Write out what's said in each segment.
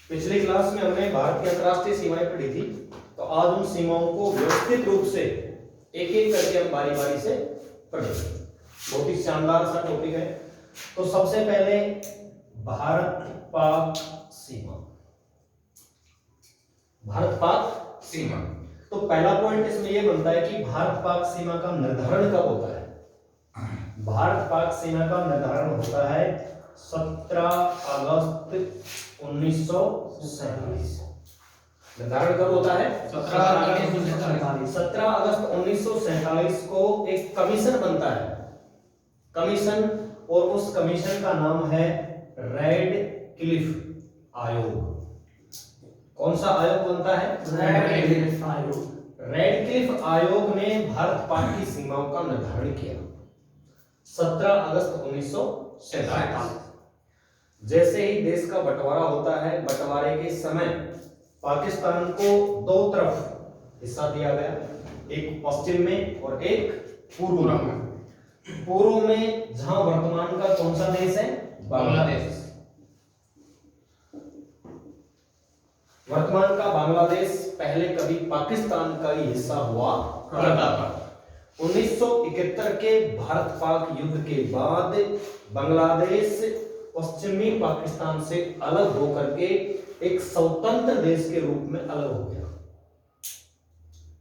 पिछली क्लास में हमने भारत की अंतरराष्ट्रीय सीमाएं पढ़ी थी, तो आज उन सीमाओं को व्यवस्थित रूप से एक एक करके हम बारी बारी से पढ़ेंगे। बहुत ही शानदार सा टॉपिक है। तो सबसे पहले भारत पाक सीमा। भारत पाक सीमा। तो पहला पॉइंट इसमें यह बनता है कि भारत पाक सीमा का निर्धारण कब होता है। भारत पाक सीमा का निर्धारण होता है 17 अगस्त 1947। निर्धारण कब होता है? 17 अगस्त 1947 को एक कमीशन बनता है। कमीशन, और उस कमीशन का नाम है रेड क्लिफ आयोग। कौन सा आयोग बनता है? रेड क्लिफ आयोग। रेड क्लिफ आयोग ने भारत पाक की सीमाओं का निर्धारण किया 17 अगस्त 1947। जैसे ही देश का बंटवारा होता है, बंटवारे के समय पाकिस्तान को दो तरफ हिस्सा दिया गया, एक पश्चिम में और एक पूर्व में। पूर्व में जहां वर्तमान का कौन सा देश है? बांग्लादेश। वर्तमान का बांग्लादेश पहले कभी पाकिस्तान का ही हिस्सा हुआ करता था। 1971 के भारत पाक युद्ध के बाद बांग्लादेश पश्चिमी पाकिस्तान से अलग होकर के एक स्वतंत्र देश के रूप में अलग हो गया।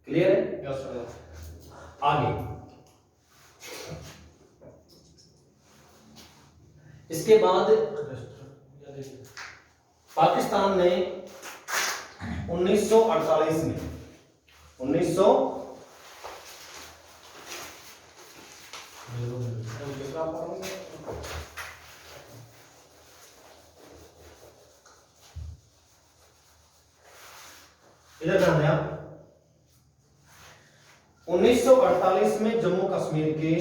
क्लियर है? Yes sir. आगे इसके बाद पाकिस्तान ने 1948 में इधर ध्यान दें आप। 1948 में जम्मू कश्मीर के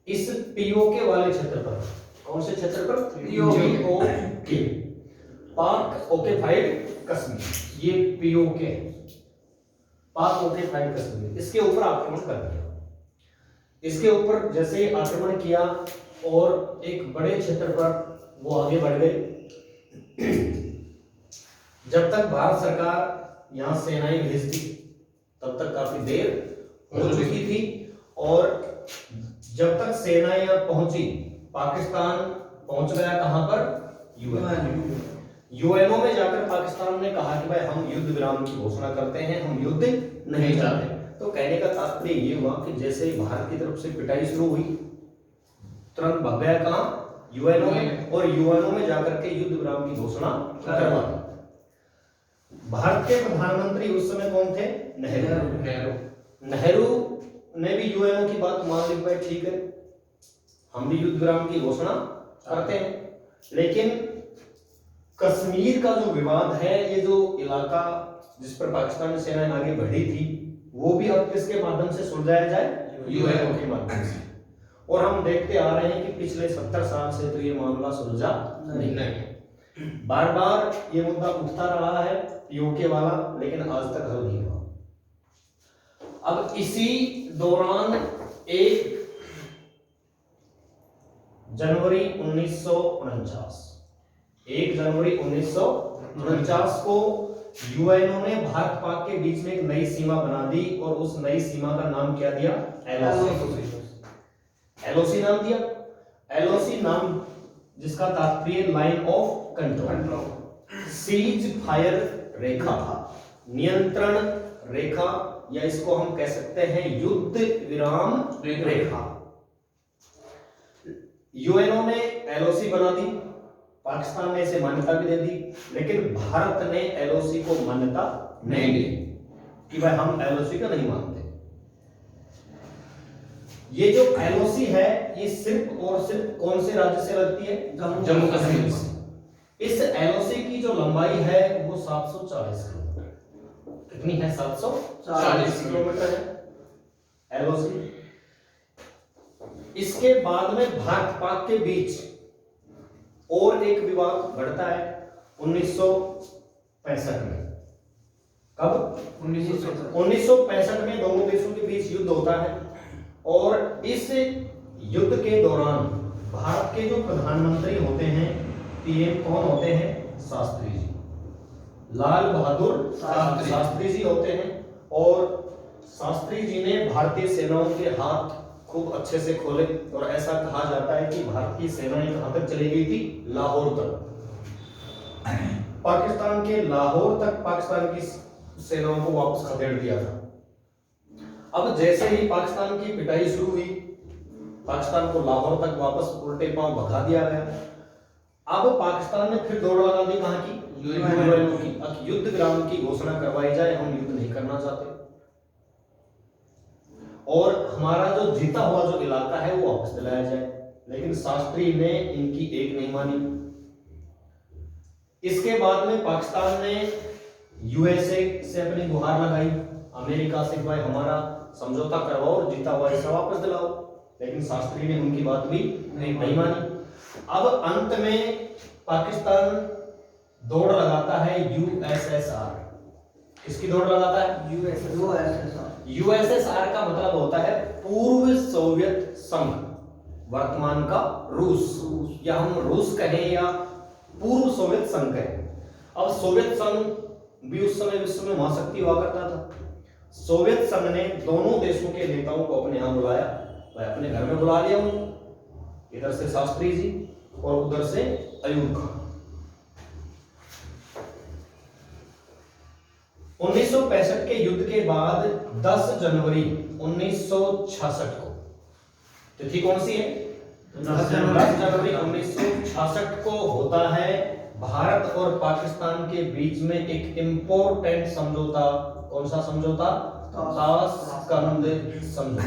इस पीओके वाले क्षेत्र पर, कौन से क्षेत्र पर? पीओके, पाक ऑक्यूपाइड कश्मीर। ये पीओके, पाक ऑक्यूपाइड कश्मीर, इसके ऊपर आक्रमण कर दिया। इसके ऊपर जैसे ही आक्रमण किया और एक बड़े क्षेत्र पर वो आगे बढ़ गए। जब तक भारत सरकार यहां सेनाएं भेजती तब तक काफी देर हो चुकी थी, और जब तक सेनाएं यहां पहुंची, पाकिस्तान पहुंच गया कहां पर? यूएनओ में जाकर पाकिस्तान ने कहा कि भाई हम युद्ध विराम की घोषणा करते हैं, हम युद्ध नहीं चाहते। तो कहने का तात्पर्य ये हुआ कि जैसे ही भारत की तरफ से पिटाई शुरू हुई, तुरंत भाग गया कहां? यूएनओ में, और यूएनओ में जाकर के युद्ध विराम की घोषणा करवा दी। भारत के प्रधानमंत्री उस समय कौन थे? नेहरू ने भी यूएनओ की बात मान ली, भाई ठीक है हम भी युद्ध विराम की घोषणा करते हैं। लेकिन कश्मीर का जो विवाद है, ये जो इलाका जिस पर पाकिस्तान की सेनाएं आगे बढ़ी थी, वो भी अब किसके माध्यम से सुलझाया जाए? यूएनओ के माध्यम से। और हम देखते आ रहे हैं कि पिछले 70 साल से तो ये मामला सुलझा नहीं। बार बार ये मुद्दा उठता रहा है पीओके वाला, लेकिन आज तक हल नहीं हुआ। अब इसी दौरान 1 जनवरी 1949 को यूएनओ ने भारत पाक के बीच में एक नई सीमा बना दी, और उस नई सीमा का नाम क्या दिया? एलओसी नाम दिया। एलओसी नाम जिसका तात्पर्य line of control, ceasefire रेखा, नियंत्रण रेखा, या इसको हम कह सकते हैं युद्ध विराम रेखा। यूएनओ ने एलओसी बना दी, पाकिस्तान ने इसे मान्यता भी दे दी, लेकिन भारत ने एलओसी को मान्यता नहीं दी कि भाई हम एलओसी का नहीं मानते। ये जो एलओसी है, ये सिर्फ और सिर्फ कौन से राज्य से लगती है? जम्मू कश्मीर से। इस एलओसी की जो लंबाई है वो 740 किलोमीटर। कितनी है? 740 किलोमीटर है एलओसी। इसके बाद में भारत पाक के बीच और एक विवाद बढ़ता है 1965 में। कब? 1965 में दोनों देशों के बीच युद्ध होता है, और इस युद्ध के दौरान भारत के जो प्रधानमंत्री होते हैं, पीएम कौन होते हैं? शास्त्री जी, लाल बहादुर शास्त्री जी होते हैं। और शास्त्री जी ने भारतीय सेनाओं के हाथ खूब अच्छे से खोले और ऐसा कहा जाता है कि भारतीय सेनाएं कहां तक चली गई थी? लाहौर तक। पाकिस्तान के लाहौर तक पाकिस्तान की सेनाओं को वापस खदेड़ दिया था। अब जैसे ही पाकिस्तान की पिटाई शुरू हुई, पाकिस्तान को लाहौर तक वापस उल्टे पांव भगा दिया गया। अब पाकिस्तान ने फिर दौड़ लगा दी कहां की? यूएनओ की। अब युद्ध विराम की घोषणा करवाई जाए, हम युद्ध नहीं करना चाहते और हमारा जो जीता हुआ जो इलाका है वो वापस दिलाया जाए। लेकिन शास्त्री ने इनकी एक नहीं मानी। इसके बाद में पाकिस्तान ने यूएसए से अपनी गुहार लगाई, अमेरिका से भाई हमारा समझौता करवाओ और जीता हुआ हिस्सा वापस दिलाओ। लेकिन शास्त्री ने उनकी बात भी नहीं मानी। अब अंत में पाकिस्तान दौड़ लगाता है यूएसएसआर। किसकी दौड़ लगाता है? यूएसएसआर का मतलब होता है पूर्व सोवियत संघ, वर्तमान का रूस, या हम रूस कहें या पूर्व सोवियत संघ कहें। अब सोवियत संघ भी उस समय विश्व में महाशक्ति हुआ करता था। सोवियत संघ ने दोनों देशों के नेताओं को अपने यहां बुलाया, वह अपने घर में बुला लिया उनको, इधर से शास्त्री जी और उधर से अयूब खान। 1965 के युद्ध के बाद 10 जनवरी 1966 को, तिथि कौन सी है? 10 जनवरी 1966 को होता है भारत और पाकिस्तान के बीच में एक इंपॉर्टेंट समझौता। कौन सा समझौता? ताशकंद समझौता।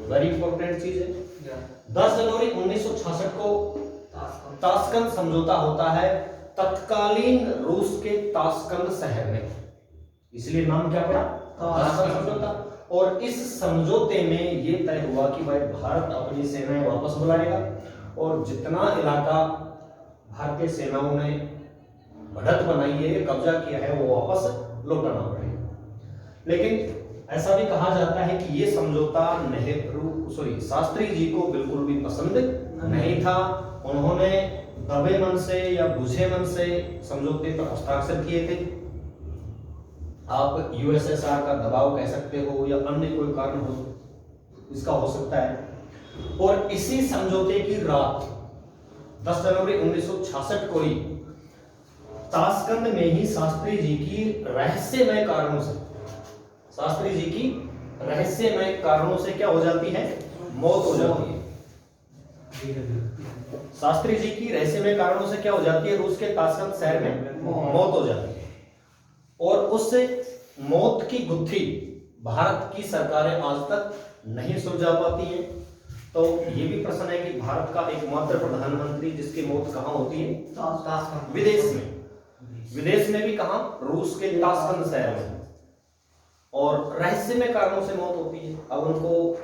वेरी इंपॉर्टेंट चीज है। 10 जनवरी 1966 को ताशकंद समझौता होता है तत्कालीन रूस के ताशकंद शहर में, इसलिए नाम क्या पड़ा? ताशकंद समझौता। और इस समझौते में यह तय हुआ कि भाई भारत अपनी सेनाएं वापस बुलाएगा और जितना इलाका भारतीय सेनाओं ने बढ़त बनाई है, कब्जा किया है, वो वापस लौटाना पड़ेगा। लेकिन ऐसा भी कहा जाता है कि यह समझौता शास्त्री जी को बिल्कुल भी पसंद नहीं था। उन्होंने दबे मन से या बुझे मन से समझौते पर हस्ताक्षर किए थे। आप यूएसएसआर का दबाव कह सकते हो या अन्य कोई कारण हो इसका हो सकता है। और इसी समझौते की रात 10 जनवरी 1966 को ही ताशकंद में ही शास्त्री जी की रहस्यमय कारणों से क्या हो जाती है? मौत हो जाती है। शास्त्री जी की रहस्यमय कारणों से क्या हो जाती है? रूस के ताशकंद शहर में मौत हो जाती है। और उस मौत की गुत्थी भारत की सरकारें आज तक नहीं सुलझा पाती हैं। तो ये भी प्रश्न है कि भारत का एकमात्र प्रधानमंत्री जिसकी मौत कहां होती है? विदेश में। विदेश में भी कहां? रूस के ताशकंद शहर में। और रहस्यमय कारणों से मौत होती है। अब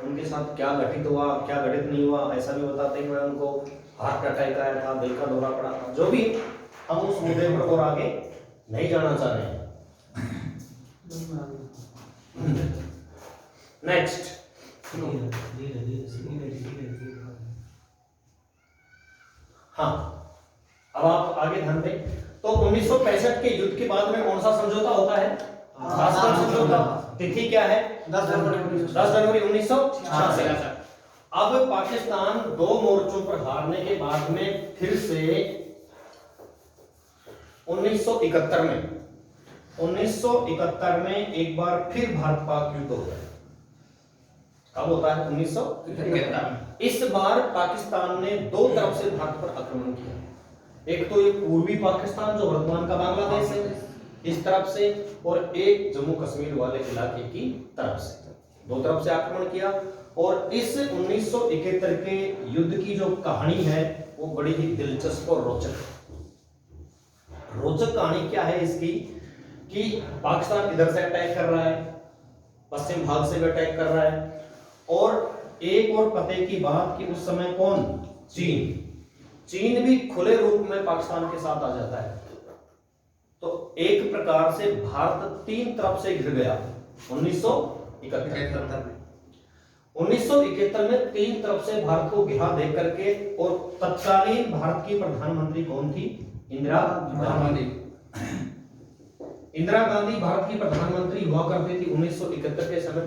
उनके साथ क्या घटित हुआ, क्या घटित नहीं हुआ, ऐसा भी बताते हैं कि उनको हार्ट अटैक आया था, दिल का दौरा पड़ा था। जो भी, हम उस मुद्दे पर और आगे नहीं जाना चाह रहे हैं। नेक्स्ट, हाँ, अब आप आगे ध्यान दें। तो 1965 के युद्ध के बाद में कौन सा समझौता होता है? ताशकंद समझौता। तिथि क्या है? 10 जनवरी 1966। अब पाकिस्तान दो मोर्चों पर हारने के बाद में फिर से 1971 में एक बार फिर भारत पाक युद्ध होता है। कब होता है? 1971। इस बार पाकिस्तान ने दो तरफ से भारत पर आक्रमण किया। एक तो ये पूर्वी पाकिस्तान जो वर्तमान का बांग्लादेश है, इस तरफ से, और एक जम्मू कश्मीर वाले इलाके की तरफ से, दो तरफ से आक्रमण किया। और इस 1971 के युद्ध की जो कहानी है वो बड़ी ही दिलचस्प और रोचक कहानी क्या है इसकी, कि पाकिस्तान इधर से अटैक कर रहा है, पश्चिम भाग से भी अटैक कर रहा है। और एक और पते की बात कि उस समय कौन? चीन भी खुले रूप में पाकिस्तान के साथ आ जाता है। तो एक प्रकार से भारत तीन तरफ से घिर गया 1971 में। 1971 में तीन तरफ से भारत को घिरा देख करके, और तत्कालीन भारत की प्रधानमंत्री कौन थी? इंदिरा गांधी। इंदिरा गांधी भारत की प्रधानमंत्री हुआ करती थी 1971 के समय।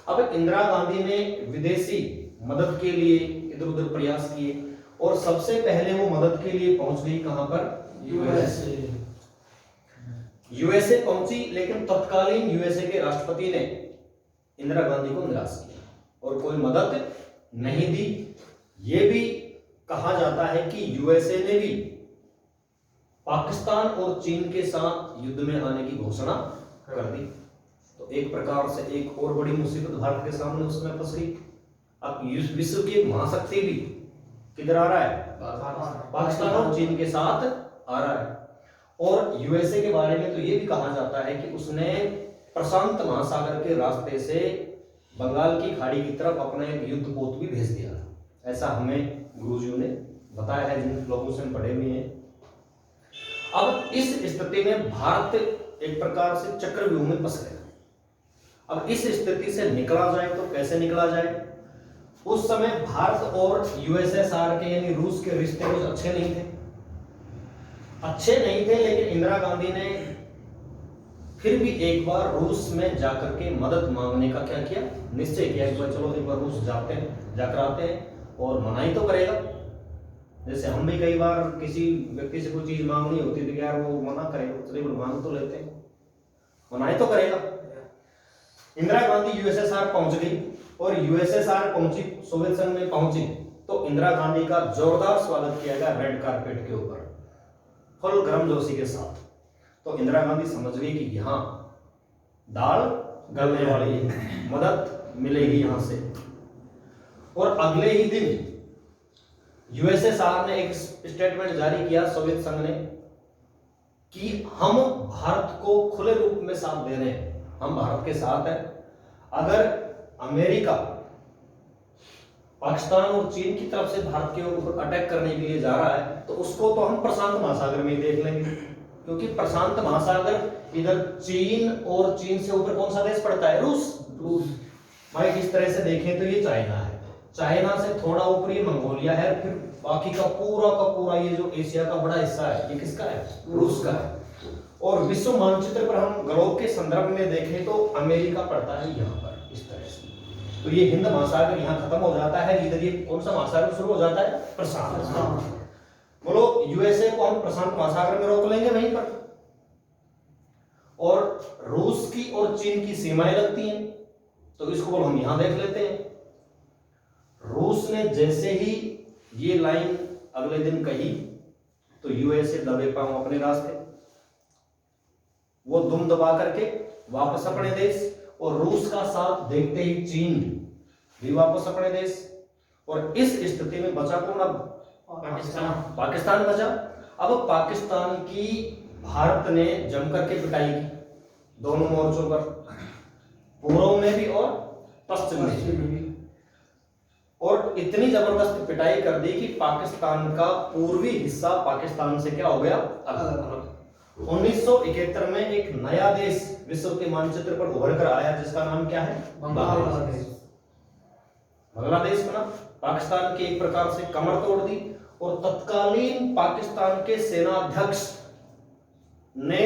अब इंदिरा गांधी ने विदेशी मदद के लिए इधर उधर प्रयास किए, और सबसे पहले वो मदद के लिए पहुंच गई कहां पर? यूएसए पहुंची, लेकिन तत्कालीन यूएसए के राष्ट्रपति ने इंदिरा गांधी को निराश किया और कोई मदद नहीं दी। ये भी कहा जाता है कि यूएसए ने भी पाकिस्तान और चीन के साथ युद्ध में आने की घोषणा कर दी। तो एक प्रकार से एक और बड़ी मुसीबत भारत के सामने उसमें फंस गई। अब विश्व की महाशक्ति भी किधर आ रहा है? पाकिस्तान और चीन के साथ आ रहा है। और यूएसए के बारे में तो ये भी कहा जाता है कि उसने प्रशांत महासागर के रास्ते से बंगाल की खाड़ी की तरफ अपना एक युद्धपोत भी भेज दिया। ऐसा हमें गुरुजियों ने बताया है, जिन लोगों से हम पढ़े हुए हैं। अब इस स्थिति में भारत एक प्रकार से चक्रव्यूह में फंस गया। अब इस स्थिति से निकला जाए तो कैसे निकला जाए? उस समय भारत और यूएसएसआर के यानी रूस के रिश्ते कुछ अच्छे नहीं थे, लेकिन इंदिरा गांधी ने फिर भी एक बार रूस में जाकर के मदद मांगने का क्या किया? निश्चय किया कि चलो एक बार रूस जाकर आते हैं और मनाही तो करेगा। जैसे हम भी कई बार किसी व्यक्ति से कोई चीज मांगनी होती थी, यार वो मना करेगा, चलिए मांग तो लेते हैं, मनाही तो करेगा। इंदिरा गांधी यूएसएसआर पहुंच गई, और यूएसएसआर पहुंची, सोवियत संघ में पहुंची, तो इंदिरा गांधी का जोरदार स्वागत किया गया रेड कारपेट के ऊपर फुल गर्मजोशी के साथ। तो इंदिरा गांधी समझ गई कि यहाँ दाल गलने वाली है, मदद मिलेगी यहां से। और अगले ही दिन यूएसएसआर ने एक स्टेटमेंट जारी किया, सोवियत संघ ने, कि हम भारत को खुले रूप में साथ दे रहे हैं, हम भारत के साथ हैं। अगर अमेरिका पाकिस्तान और चीन की तरफ से भारत के ऊपर अटैक करने के लिए जा रहा है, तो उसको तो हम प्रशांत महासागर में ही देख लेंगे, क्योंकि प्रशांत महासागर इधर चीन, और चीन से ऊपर कौन सा देश पड़ता है? रूस। भाई इस तरह से देखें तो ये चाइना है, चाइना से थोड़ा ऊपर ये मंगोलिया है, फिर बाकी का पूरा ये जो एशिया का बड़ा हिस्सा है, ये किसका है? रूस का है। और विश्व मानचित्र पर हम ग्लोब के संदर्भ में देखें तो अमेरिका पड़ता है यहाँ पर, इस तरह से। तो ये हिंद महासागर यहाँ खत्म हो जाता है, इधर ये कौन सा महासागर शुरू हो जाता है? प्रशांत। बोलो यूएसए को हम प्रशांत महासागर में रोक लेंगे वहीं पर, और रूस की और चीन की सीमाएं लगती हैं, तो इसको बोलो हम यहां देख लेते हैं। रूस ने जैसे ही ये लाइन अगले दिन कही, तो यूएसए दबे पांव अपने रास्ते, वो दुम दबा करके वापस अपने देश, और रूस का साथ देखते ही चीन भी वापस अपने देश। और इस स्थिति में बचा कौन? अब पाकिस्तान बचा। अब पाकिस्तान की भारत ने जमकर के पिटाई की दोनों मोर्चों पर, पूर्व में भी और पश्चिम में भी, और इतनी जबरदस्त पिटाई कर दी कि पाकिस्तान का पूर्वी हिस्सा पाकिस्तान से क्या हो गया? अलग। 1971 में एक नया देश विश्व के मानचित्र पर उभर कर आया, जिसका नाम क्या है? बांग्लादेश बना। पाकिस्तान की एक प्रकार से कमर तोड़ दी, और तत्कालीन पाकिस्तान के सेनाध्यक्ष ने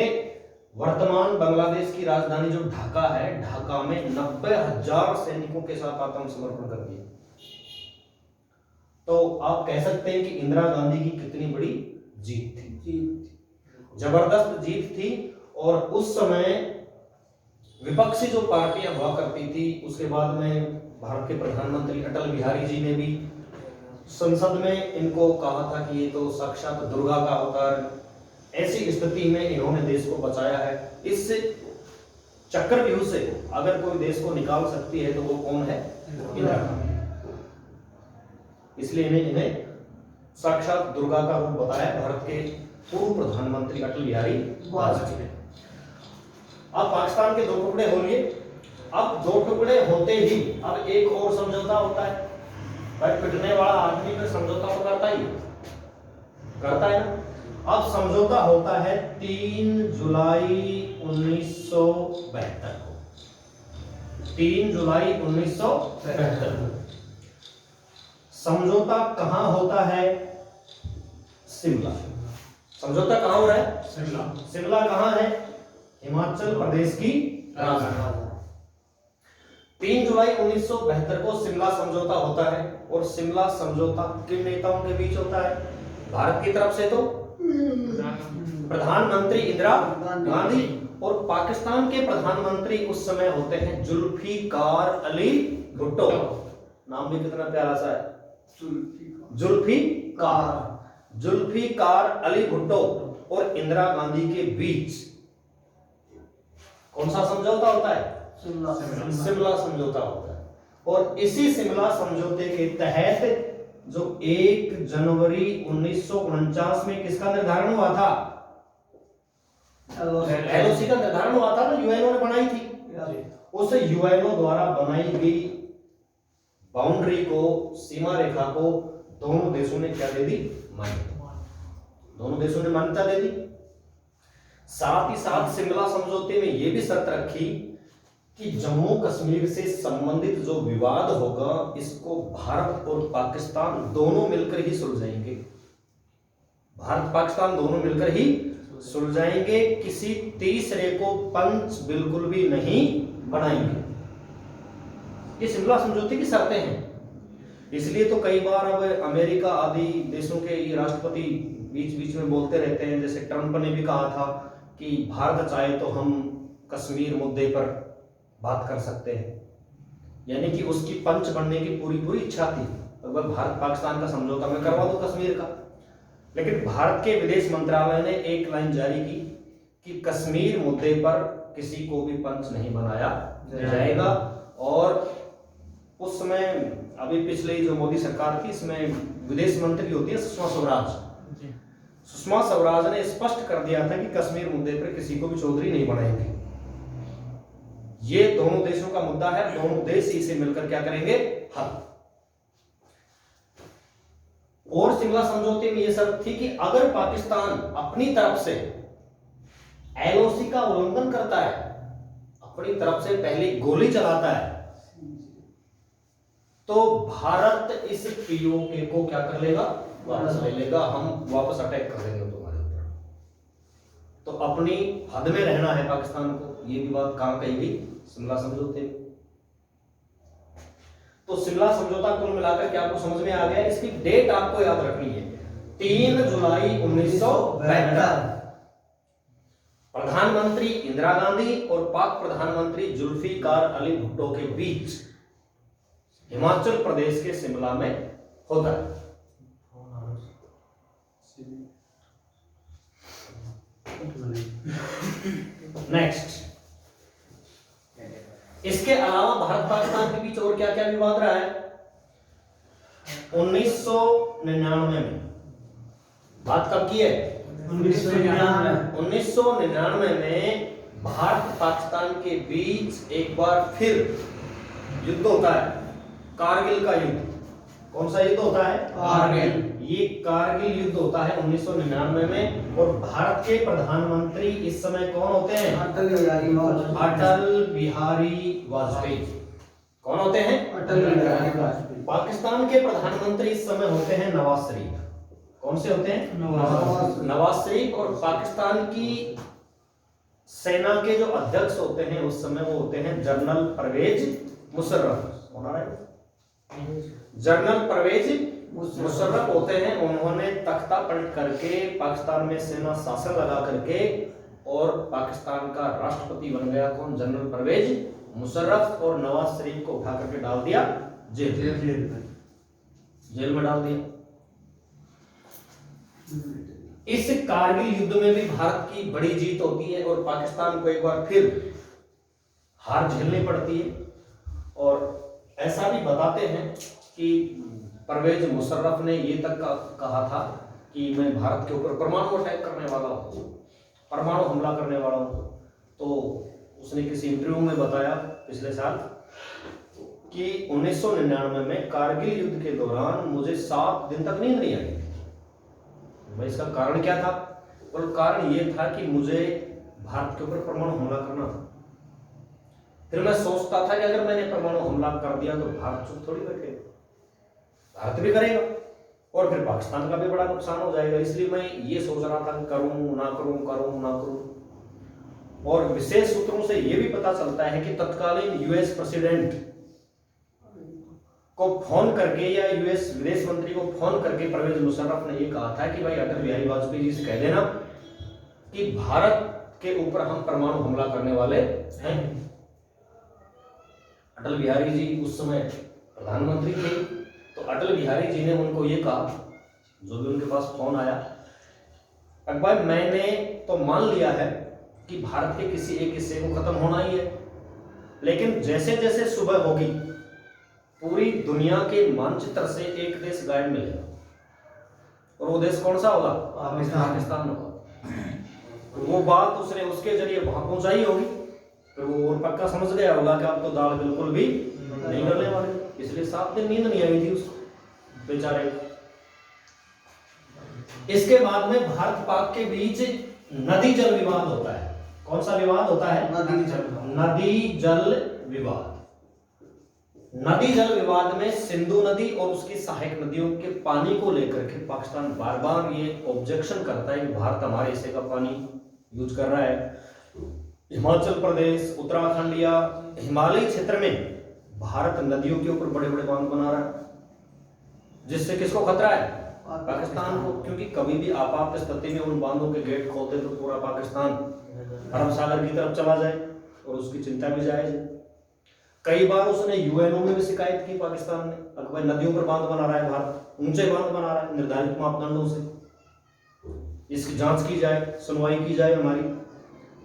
वर्तमान बांग्लादेश की राजधानी जो ढाका है, ढाका में 90,000 सैनिकों के साथ आत्मसमर्पण कर दिया। तो आप कह सकते हैं कि इंदिरा गांधी की कितनी बड़ी जीत थी, जबरदस्त जीत थी। और उस समय विपक्षी जो पार्टियां हुआ करती थी, उसके बाद में भारत के प्रधानमंत्री अटल बिहारी जी ने भी संसद में इनको कहा था कि ये तो साक्षात दुर्गा का अवतार। ऐसी स्थिति में इन्होंने देश को बचाया है। इस चक्रव्यूह से अगर कोई देश को निकाल सकती है तो वो कौन है? इंदिरा गांधी। इसलिए इन्हें साक्षात दुर्गा का रूप बताया भारत के पूर्व प्रधानमंत्री अटल बिहारी वाजपेयी ने। अब पाकिस्तान के दो टुकड़े हो लिए। अब दो टुकड़े होते ही अब एक और समझौता होता है। भाई पिटने वाला आदमी में समझौता तो करता है ना। अब समझौता होता है 3 जुलाई 1972 को। 3 जुलाई 1972। समझौता कहां होता है? शिमला। समझौता कहां हो रहा है? शिमला। शिमला कहां है? हिमाचल प्रदेश की राजधानी। 3 जुलाई 1972 को शिमला समझौता होता है। और शिमला समझौता किन नेताओं के बीच होता है? भारत की तरफ से तो प्रधानमंत्री इंदिरा गांधी और पाकिस्तान के प्रधानमंत्री उस समय होते हैं जुल्फिकार अली भुट्टो। नाम भी कितना प्यारा सा है, जुल्फिकार अली भुट्टो और इंदिरा गांधी के बीच कौन सा समझौता होता है? शिमला समझौता होता है। और इसी शिमला समझौते के तहत जो 1 जनवरी 1949 में किसका निर्धारण हुआ था? एलओसी का निर्धारण हुआ था ना, यूएनओ ने बनाई थी। उस यूएनओ द्वारा बनाई गई बाउंड्री को, सीमा रेखा को दोनों देशों ने क्या दे दी? मान्यता। दोनों देशों ने मान्यता दे दी। साथ ही साथ शिमला समझौते में यह भी शर्त रखी कि जम्मू कश्मीर से संबंधित जो विवाद होगा इसको भारत और पाकिस्तान दोनों मिलकर ही सुलझाएंगे। भारत पाकिस्तान दोनों मिलकर ही सुलझाएंगे, किसी तीसरे को पंच बिल्कुल भी नहीं बनाएंगे। ये शिमला समझौते की शर्तें हैं। इसलिए तो कई बार अब अमेरिका आदि देशों के ये राष्ट्रपति बीच बीच में बोलते रहते हैं, जैसे ट्रंप ने भी कहा था कि भारत चाहे तो हम कश्मीर मुद्दे पर बात कर सकते हैं, यानी कि उसकी पंच बनने की पूरी पूरी इच्छा थी। अगर भारत पाकिस्तान का समझौता मैं करवा दूं कश्मीर का, लेकिन भारत के विदेश मंत्रालय ने एक लाइन जारी की कि कश्मीर मुद्दे पर किसी को भी पंच नहीं बनाया जाएगा। और उस समय अभी पिछले जो मोदी सरकार थी, इसमें विदेश मंत्री होती है सुषमा स्वराज। सुषमा स्वराज ने स्पष्ट कर दिया था कि कश्मीर मुद्दे पर किसी को भी चौधरी नहीं बनाएंगे। ये दोनों देशों का मुद्दा है, दोनों देश इसे मिलकर क्या करेंगे? हल। और शिमला समझौते में यह शर्त थी कि अगर पाकिस्तान अपनी तरफ से एलओसी का उल्लंघन करता है, अपनी तरफ से पहले गोली चलाता है, तो भारत इस पीओके को क्या कर लेगा? वापस ले लेगा। हम वापस अटैक कर देंगे तुम्हारे ऊपर। तो अपनी हद में रहना है पाकिस्तान को। ये भी बात कहां कही गई? शिमला समझौते। तो शिमला समझौता कुल मिलाकर के आपको समझ में आ गया। इसकी डेट आपको याद रखनी है, 3 जुलाई 1972। प्रधानमंत्री इंदिरा गांधी और पाक प्रधानमंत्री जुल्फिकार अली भुट्टो के बीच हिमाचल प्रदेश के शिमला में होता है। नेक्स्ट, इसके अलावा भारत पाकिस्तान के बीच और क्या क्या विवाद रहा है? 1999 में बात कब की है? 1999 में भारत पाकिस्तान के बीच एक बार फिर युद्ध होता है, कारगिल का युद्ध। कौन सा युद्ध होता है? कारगिल। ये कारगिल युद्ध होता है 1999 में। और भारत के प्रधानमंत्री इस समय कौन होते हैं? अटल बिहारी वाजपेयी। कौन होते हैं? अटल बिहारी वाजपेयी। पाकिस्तान के प्रधानमंत्री इस समय होते हैं नवाज शरीफ। कौन से होते हैं? नवाज शरीफ। और पाकिस्तान की सेना के जो अध्यक्ष होते हैं उस समय वो होते हैं जनरल परवेज मुशर्रफ। कौन आ रहा है? जनरल परवेज मुशर्रफ होते हैं। उन्होंने तख्ता पलट करके पाकिस्तान में सेना शासन लगा करके और पाकिस्तान का राष्ट्रपति बन गया कौन? जनरल परवेज मुशर्रफ। और नवाज शरीफ को उठा करके डाल दिया जेल में डाल दिया। इस कारगिल युद्ध में भी भारत की बड़ी जीत होती है और पाकिस्तान को एक बार फिर हार झेलनी पड़ती है। और ऐसा भी बताते हैं कि परवेज मुशर्रफ ने ये तक कहा था कि मैं भारत के ऊपर परमाणु अटैक करने वाला हूं, परमाणु हमला करने वाला हूं। तो उसने किसी इंटरव्यू में बताया पिछले साल कि 1999 में कारगिल युद्ध के दौरान मुझे 7 दिन तक नींद नहीं आई। भाई इसका कारण क्या था? और कारण ये था कि मुझे भारत के ऊपर परमाणु हमला करना था। फिर मैं सोचता था कि अगर मैंने परमाणु हमला कर दिया तो भारत चुप थोड़ी बैठेगा, भारत भी करेगा और फिर पाकिस्तान का भी बड़ा नुकसान हो जाएगा। इसलिए मैं ये सोच रहा था करूं ना करूं, करूं ना करूं। और विशेष सूत्रों से यह भी पता चलता है कि तत्कालीन यूएस प्रेसिडेंट को फोन करके या यूएस विदेश मंत्री को फोन करके परवेज मुशर्रफ ने यह कहा था कि भाई अटल बिहारी वाजपेयी जी से कह देना कि भारत के ऊपर हम परमाणु हमला करने वाले हैं। अटल बिहारी जी उस समय प्रधानमंत्री थे, तो अटल बिहारी जी ने उनको ये कहा, जो भी उनके पास फोन आया, अकबर मैंने तो मान लिया है कि भारत के किसी एक हिस्से को खत्म होना ही है, लेकिन जैसे जैसे सुबह होगी पूरी दुनिया के मानचित्र से एक देश गायब मिलेगा, और वो देश कौन सा होगा? पाकिस्तान होगा। वो बात उसने उसके जरिए वहां पहुंचाई होगी, फिर वो और पक्का समझ गया होगा कि अब तो दाल बिल्कुल भी नहीं करने वाले, इसलिए 7 दिन नींद नहीं आई थी उसको बेचारे। इसके बाद में भारत पाक के बीच नदी जल विवाद होता है। कौन सा विवाद होता है? नदी जल विवाद। नदी जल विवाद में सिंधु नदी और उसकी सहायक नदियों के पानी को लेकर के पाकिस्तान बार बार ये ऑब्जेक्शन करता है कि भारत हमारे हिस्से का पानी यूज कर रहा है। हिमाचल प्रदेश, उत्तराखंड या हिमालयी क्षेत्र में भारत नदियों के ऊपर बड़े बड़े बांध बना रहा है, जिससे किसको खतरा है? पाकिस्तान को, क्योंकि कभी भी आपात स्थिति में उन बांधों के गेट खोलते तो पूरा पाकिस्तान अरब सागर की तरफ चला जाए, और उसकी चिंता भी जायज है। कई बार उसने यूएनओ में भी शिकायत की पाकिस्तान ने, अगर नदियों पर बांध बना रहा है भारत, ऊंचे बांध बना रहा है निर्धारित मापदंडों से, इसकी जांच की जाए, सुनवाई की जाए हमारी।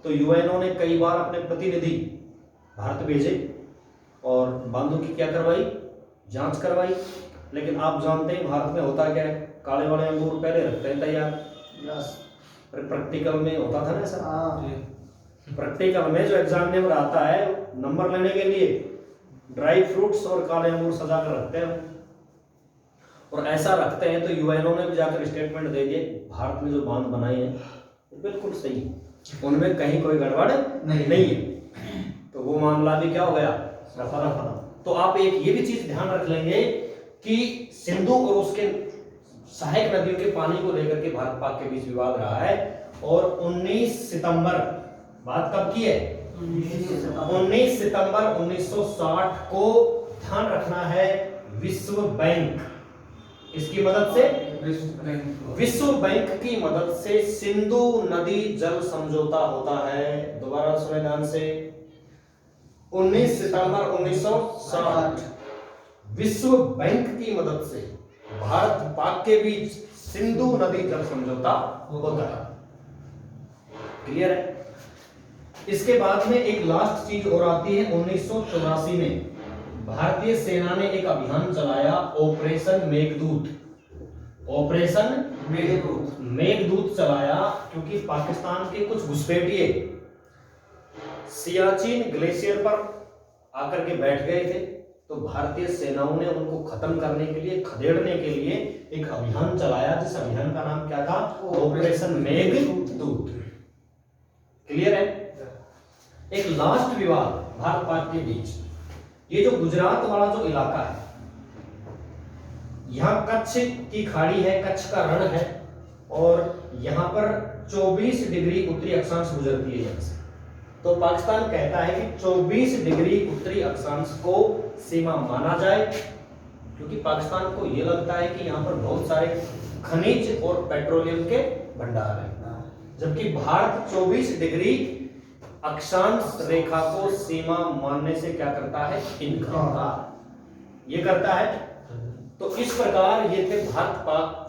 तो यूएनओ ने कई बार अपने प्रतिनिधि भारत भेजे और बांधों की क्या करवाई? जांच करवाई। लेकिन आप जानते हैं भारत में होता क्या है, काले वाले अंगूर पहले रखते हैं तैयार, प्रैक्टिकल में होता था ना सर। प्रैक्टिकल में जो एग्जामिनर आता है नंबर लेने के लिए ड्राई फ्रूट्स और काले अंगूर सजा कर रखते हैं, और ऐसा रखते हैं। तो यूएनओ ने भी जाकर स्टेटमेंट दे दिए भारत में जो बांध बनाए हैं वो बिल्कुल सही है, उनमें कहीं कोई गड़बड़ नहीं है। तो वो मामला भी क्या हो गया? रफा दफा। तो आप एक ये भी चीज ध्यान रख लेंगे कि सिंधु और उसके सहायक नदियों के पानी को लेकर के भारत पाक के बीच विवाद रहा है। और 19 सितंबर, बात कब की है? 19 सितंबर 1960 को, ध्यान रखना है, विश्व बैंक इसकी मदद से, विश्व बैंक की मदद से सिंधु नदी जल समझौता होता है। दोबारा सुने ध्यान से, 19 सितंबर 1960 विश्व बैंक की मदद से भारत पाक के बीच सिंधु नदी जल समझौता होता है। क्लियर है? इसके बाद में एक लास्ट चीज और आती है। 1984 में भारतीय सेना ने एक अभियान चलाया, ऑपरेशन मेघदूत। ऑपरेशन मेघदूत चलाया, क्योंकि पाकिस्तान के कुछ घुसपैठिए सियाचिन ग्लेशियर पर आकर के बैठ गए थे। तो भारतीय सेनाओं ने उनको खत्म करने के लिए, खदेड़ने के लिए एक अभियान चलाया, जिस अभियान का नाम क्या था? ऑपरेशन मेघदूत। क्लियर है? एक लास्ट विवाद भारत पाक के बीच, ये जो गुजरात वाला जो इलाका है, यहां कच्छ की खाड़ी है, कच्छ का रण है, और यहां पर 24 डिग्री उत्तरी अक्षांश गुजरती है यहां से। तो पाकिस्तान कहता है कि 24 डिग्री उत्तरी अक्षांश को सीमा माना जाए, क्योंकि पाकिस्तान को यह लगता है कि यहां पर बहुत सारे खनिज और पेट्रोलियम के भंडार हैं, जबकि भारत 24 डिग्री अक्षांश रेखा को सीमा मानने से क्या करता है? इनकार ये करता है। तो इस प्रकार ये थे भारत पाक